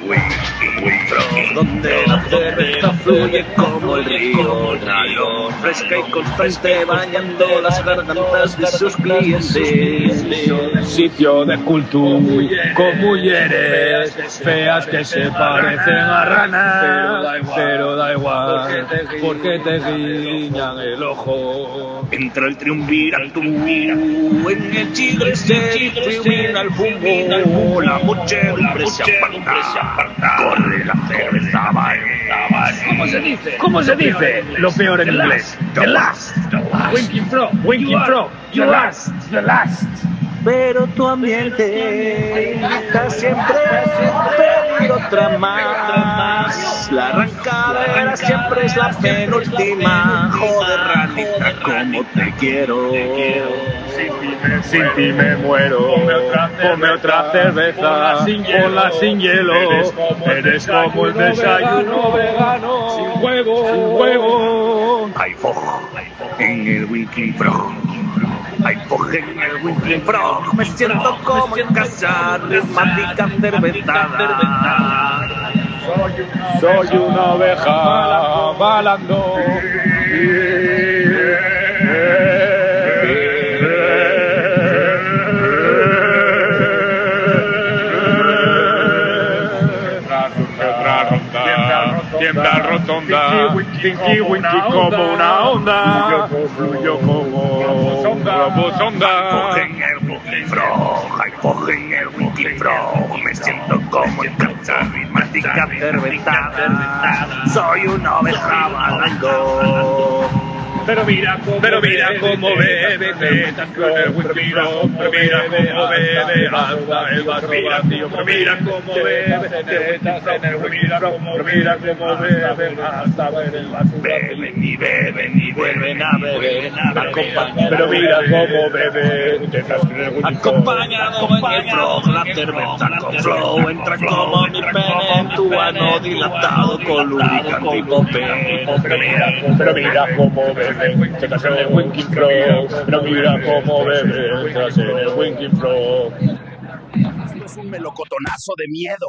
Winking Frog, donde la cerveza fluye como el río, calor fresca y constante bañando las gargantas de sus clientes. Sitio de cultura con mujeres feas que se parecen a ranas, pero da igual, porque te guiñan el ojo. Entra el triunvirato, en el chigre se difumina el humo, la muchedumbre se aparta, corre la cerveza, ¿Cómo se dice lo peor en inglés? The last. Winking Frog, you are the last. Pero tu ambiente invita siempre a pedir otra más. La arrancadera siempre es la penúltima. Joder, ranita, como te quiero. Sin ti me muero. Come otra cerveza, ponla sin hielo. Eres como el desayuno vegano, sin huevo. Hay fojo en el Winking Frog. Hay foje en el Winking Frog. Me siento como en casa, asmática fermentada. Soy una oveja balando. Tiembla rotonda, Tinky Winky como una onda, fluyo como globo sonda. Hay foje en el Winking Frog. Me siento como en casa, asmática fermentada. Soy una oveja balando. Pero mira cómo bebe tetas con el Winking Frog. Pero mira cómo bebe hasta el vaso vacío. Pero mira cómo bebe tetas en el Winking Frog. Pero mira cómo bebe hasta el vaso vacío. Beben y beben y vuelven a beber. Pero mira cómo bebe tetas en el Winking Frog. Acompañado en el frog, la cerveza con flow. Entra como mi pene en tu ano dilatado con lubricante y popé. Pero mira cómo bebe tetas en el Winking Frog. Pero mira cómo bebe tetas en el Winking Frog. Esto es un melocotonazo de miedo.